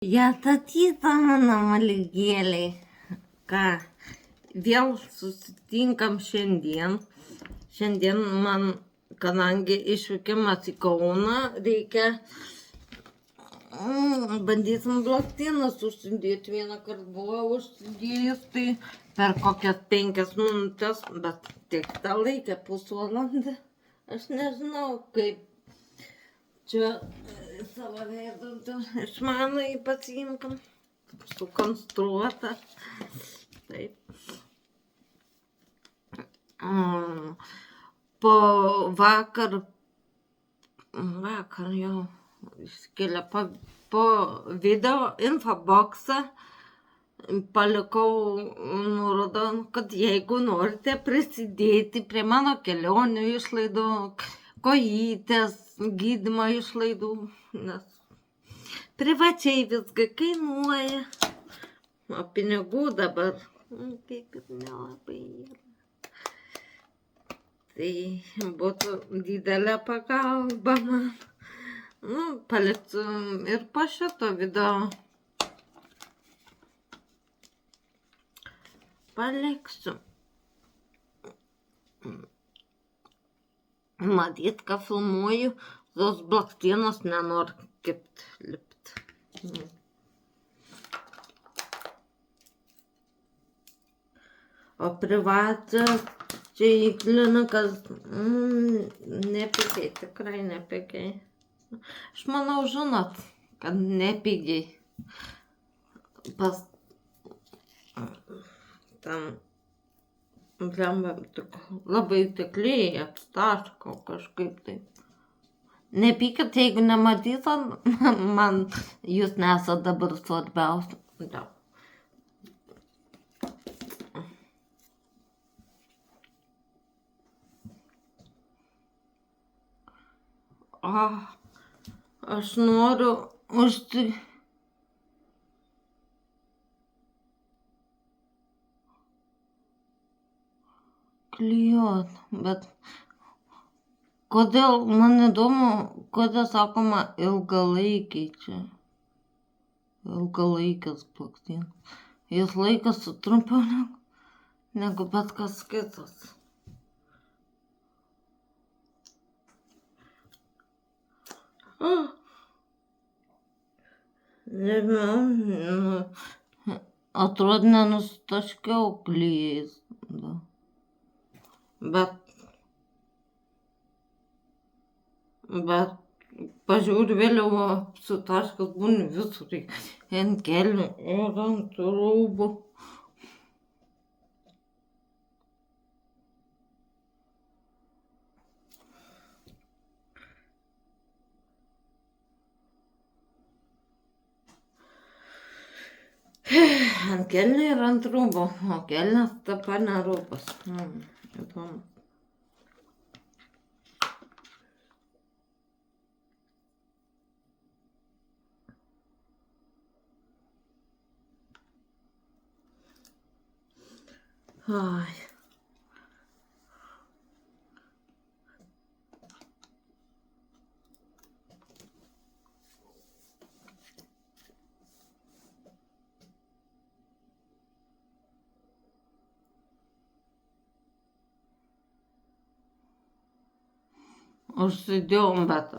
Jatatyta mano malygėliai. Ką, vėl susitinkam šiandien. Šiandien man, kadangi išvykimas į Kauną, reikia bandysim blakstienas užsidėti. Vieną kartą buvau užsidėjus, tai per kokias 5 minutės, bet tik tą laiką pusvalandį. Aš nežinau, kaip čia savo veidrodį išmanųjį pasiimkam, sukonstruotą. Taip. Po vakar jau iškėlė po video infoboksą palikau nuorodą, kad jeigu norite prisidėti prie mano kelionių išlaidų, kojytės, gydymo išlaidų, nes privačiai viską kainuoja, o pinigų dabar kaip ir nelabai yra. Tai būtų didelė pagalba man. Paliksiu ir po šito video. Paliksiu. Matyt, ką filmuoju, tos blakstienos nenori lipt. O privačias čia į klinikas nepigiai, tikrai nepigiai. Aš manau, žinot, kad nepigiai. Pas tam labai tikliai apstaško kažkaip taip. Nepykit, jeigu nematysit, man jūs nesat dabar svarbiausia. Aš noriu klijuot, bet kodėl, man įdomu, kodėl sakoma ilgalaikiai čia. Ilgalaikis blakstienas. Jis laikas trumpiau negu bet kas kitas. Nežinau, atrodo nenustaškiau klijais. Bet pažiūrėjau vėliau apsitaškas būni visur, ant kelių ir ant rūbų. Ant kelnių ir ant rūbų, o kelnes tapa ne rūbas. Įdomu. Ai. Užsidėjom, bet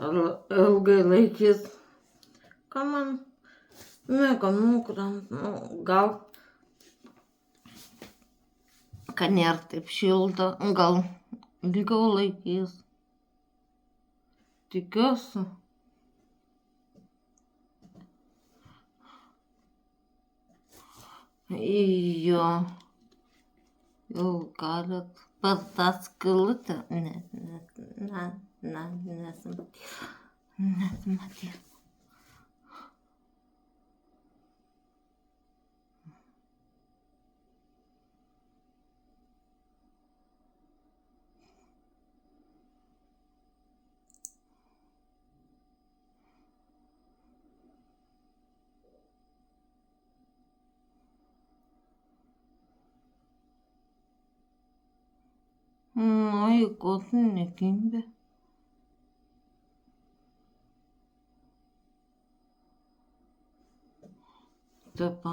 ilgai laikys. Ką man mėga nukrant, gal, kad nėra taip šilta, gal ilgiau laikys. Tikiuosi. Jo, jau galit per tą skylutę, nesimatys. Ai, kotin nekimbi. Типа,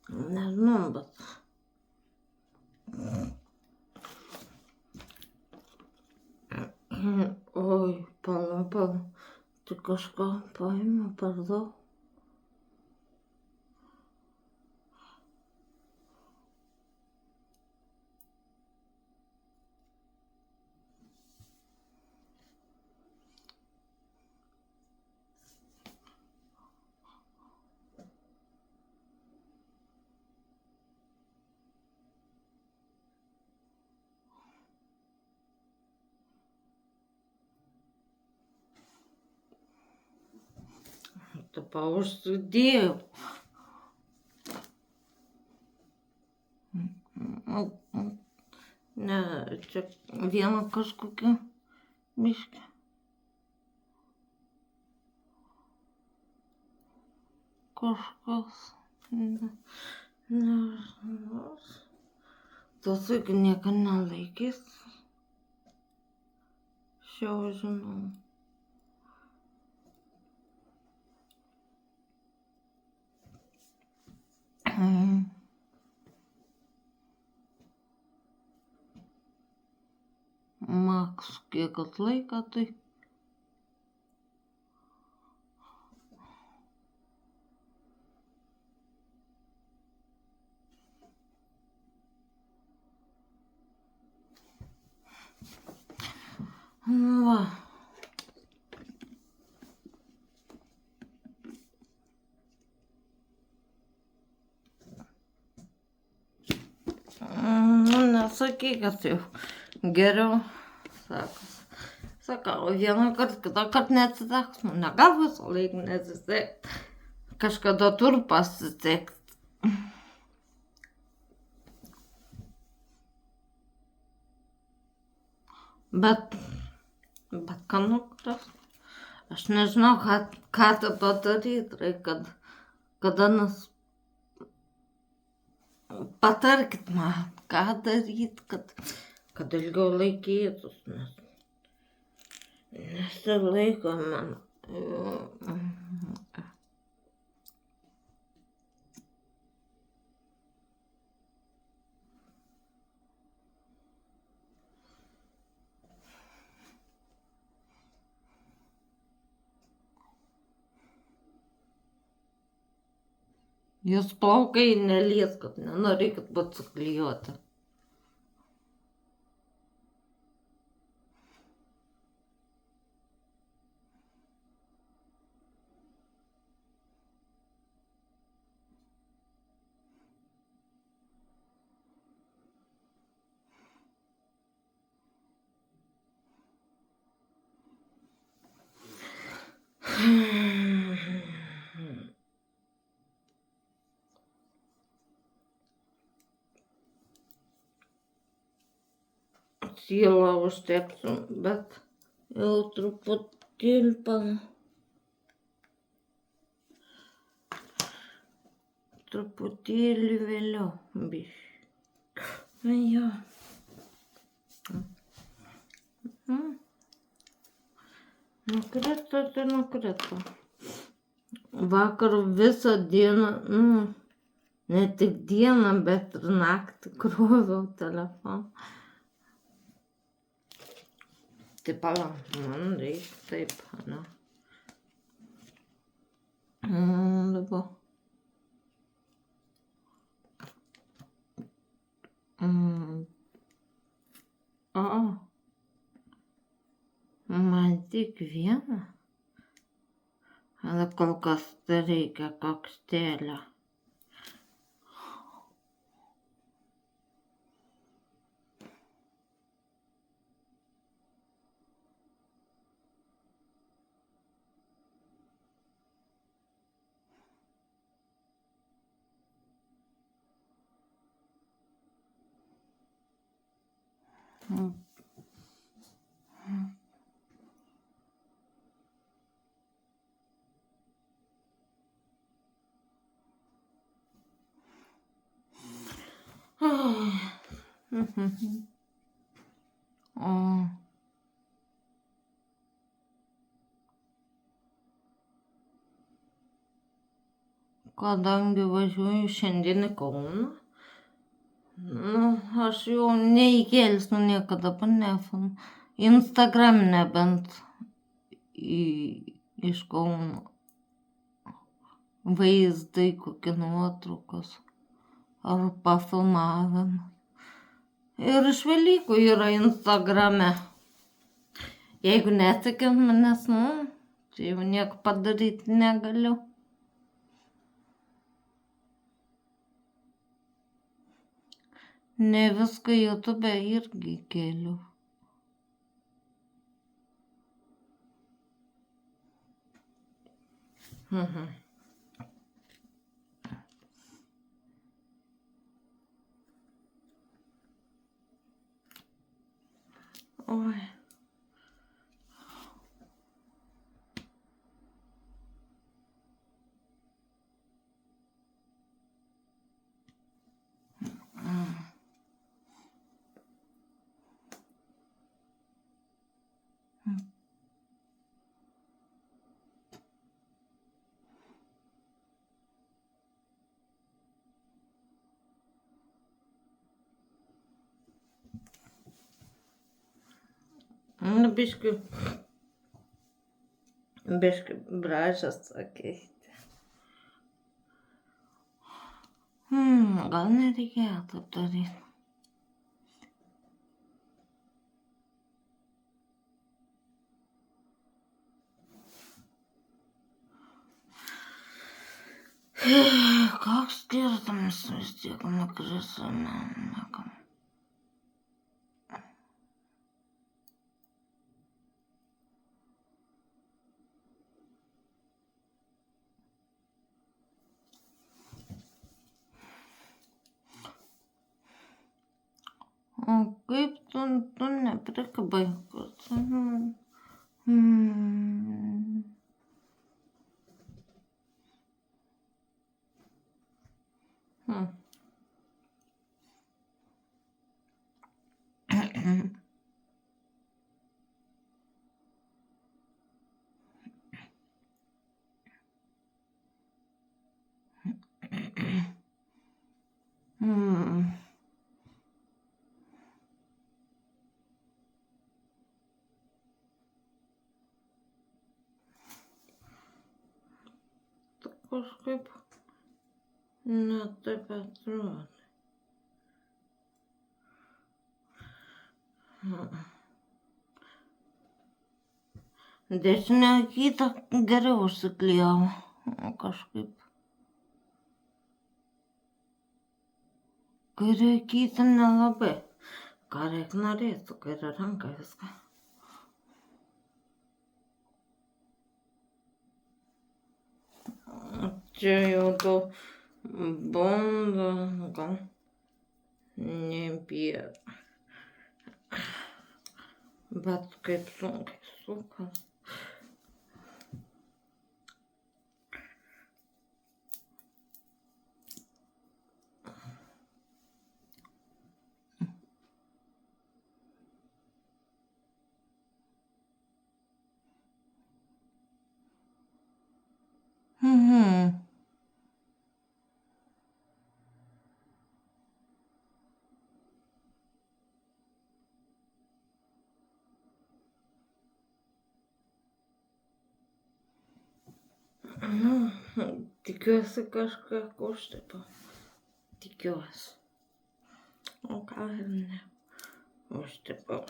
не знаю, bet oi, pala, tai kažką paėmė per daug. Tipo, užsidėjau. Ne, čia vieną kažkokią biškį. Kažkas. Nežinau. Tas irgi niekada nelaikys. Šio žinau. Maks kiek atlaiko, tai va. Nesakyk, kad jau geriau, sakau, vieną kartą, kitą kartą neatsiteks, gal visą laiką nesiseks, kažkada turi pasisekt. Bet ką nukras, aš nežinau, ką tą padaryti reikia, kada patarkit man, ką daryti, kad ilgiau laikytus, nes nesilaiko man. Jūs plaukai nelieskit, nenorėkit būt suklijuoti. Sielą užteksiu, bet jau truputėlį truputėlį vėliau. Jo. Nukrito, tai nukrito. Vakar visą dieną, ne tik dieną, bet ir naktį kroviau telefoną. Tai pala, man reikia taip, ne? Dabar. Man tik vieną. Ale kol kas tai reikia koktelio. kadangi važiuoju šiandien į Kauną, nu, aš jau neįkelsiu niekada telefonu. Instagram nebent iš Kauno vaizdai, kokie nuotraukos ar pafilmavimas. Ir iš Velykų yra Instagrame. Jeigu netikint manęs, nu, tai jau nieko padaryti negaliu. Ne viską YouTube irgi keliu. Oi. Nu, biški bražas sakyti. Gal nereikėtų daryti. Koks skirtumas vis tiek nukrisa niekam. O kaip tu neprikabai, kad... Kažkaip ne taip atrodo. Dešinę kitą geriau užsiklijau. Kažkaip. Kairė kitą nelabai. Ką reik norėtų, kairė ranka viską. Čia jau to bando, gal nebėra. Bet kaip sunkiai sukas. Nu, tikiuosi kažką užtepa. Tikiuosi. O gal ir ne. Užtepau.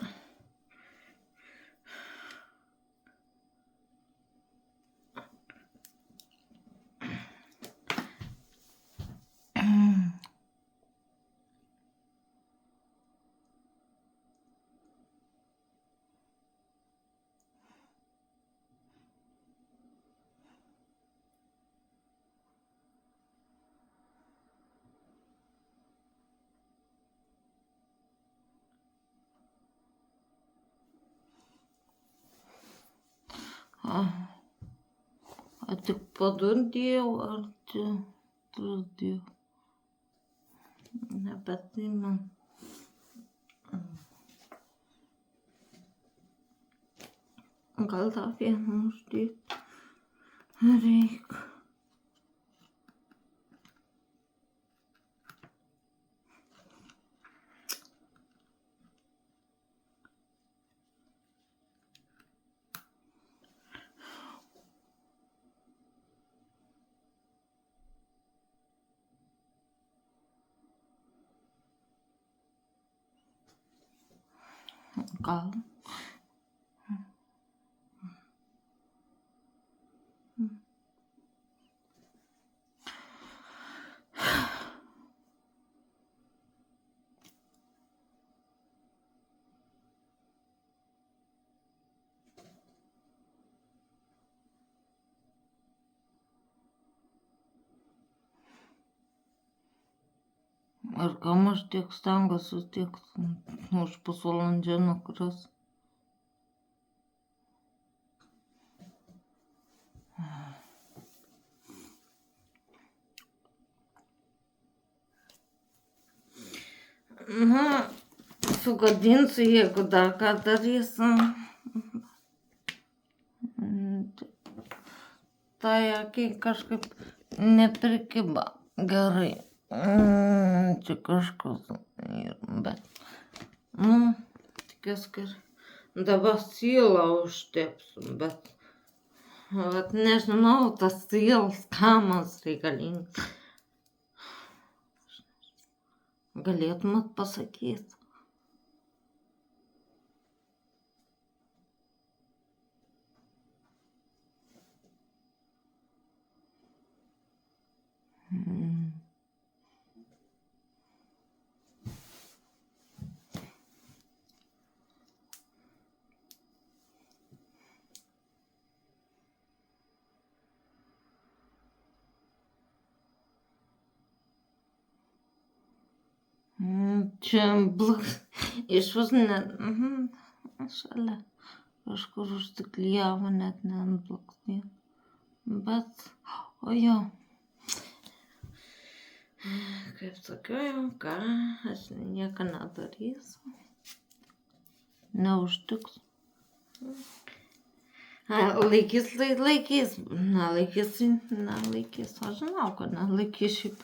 A tik padundėjau, ar čia pradėjau? Nebeatsimenu. Gal tą vieną uždėti reikia. Gal. Ir kam aš tiek stengiuosi, tiek už pusvalandžio nukris. Na, sugadinsiu, jeigu dar ką darysiu. Tai akiai kažkaip neprikiba gerai. Čia kažkas ir, bet, tikiuosi, kad dabar sylą užtepsiu, bet, nežinau, tas sylas kamas reikalingas. Galėtumėt pasakyti. Čia išvis net šalia kažkur užsiklijavo, net neatbloksė. Bet, o jo, kaip sakiau jau, ką, aš nieko nedarysiu. Neužtiks. Laikys, nelaikys, aš žinau, kad nelaikys šiaip.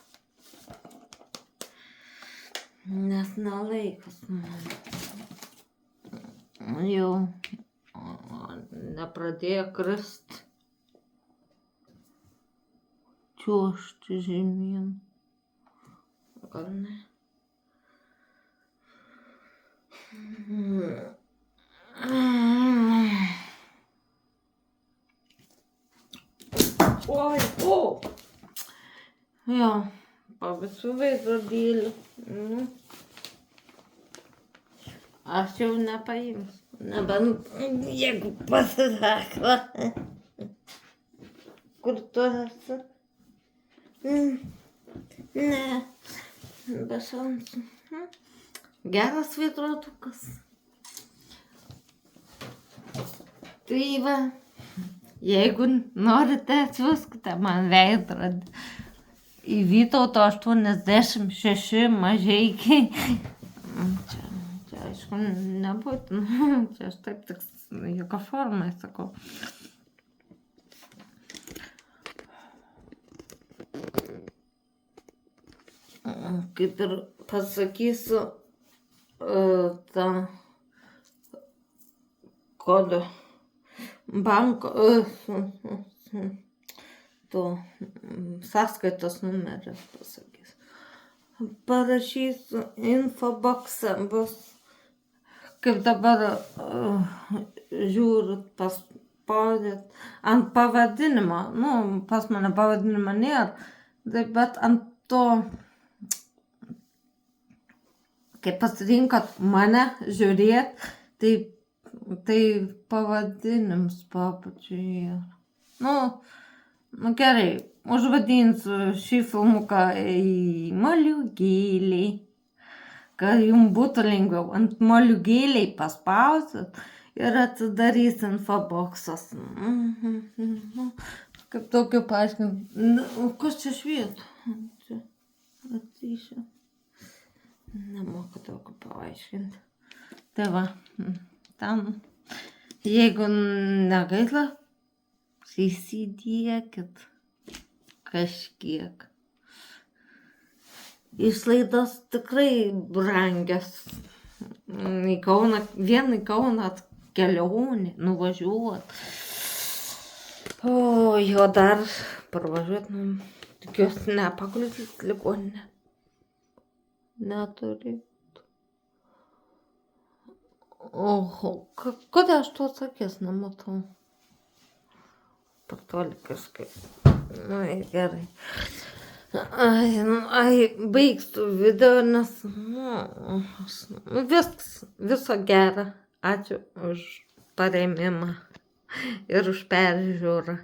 Nes nelaikas man. Jau nepradėjo krist. Čiuožti žemyn. Gal ne? Oi, o! Jo. Pavėsiu veidrodėlį. Aš jau nepaimsiu. Nebent, jeigu pasisako. Kur tu esi? Ne, be šansų. Geras veidrodukas. Tai va, jeigu norite, atsiųskite man veidrodį. Į Vytauto 86 Mažeikiai. Čia aišku, nebūtina. Čia aš taip tik jokia formai sakau. Kaip ir pasakysiu tą kodą banko to sąskaitos numerį pasakys. Parašysiu infoboksą, bus kaip dabar žiūrit paspaudėt ant pavadinimo, pas mane pavadinimo nėra, bet ant to, kai pasirinkot mane žiūrėt, tai pavadinims papačiai. Gerai, užvadinsiu šį filmuką į moliūgėliai, kad jums būtų lengviau. Ant moliūgėliai paspausit ir atsidarys infoboksas. Kaip tokio paaiškinti. Kas čia švieta? Čia atsišia. Nemoku tokio paaiškinti. Tai va, ten, jeigu negaila, įsidėkit kažkiek. Išlaidos tikrai brangios. Į Kauną, vien į Kauną kelionė, nuvažiuot. O jo dar parvažiuot, tikiuosi nepaguldyt ligoninę. Neturėtų. Oho, kodėl aš to akis nematau? Patoli kažkaip. Ai, gerai. Ai, baigsiu video, nes, viskas, viso gero. Ačiū už parėmimą ir už peržiūrą.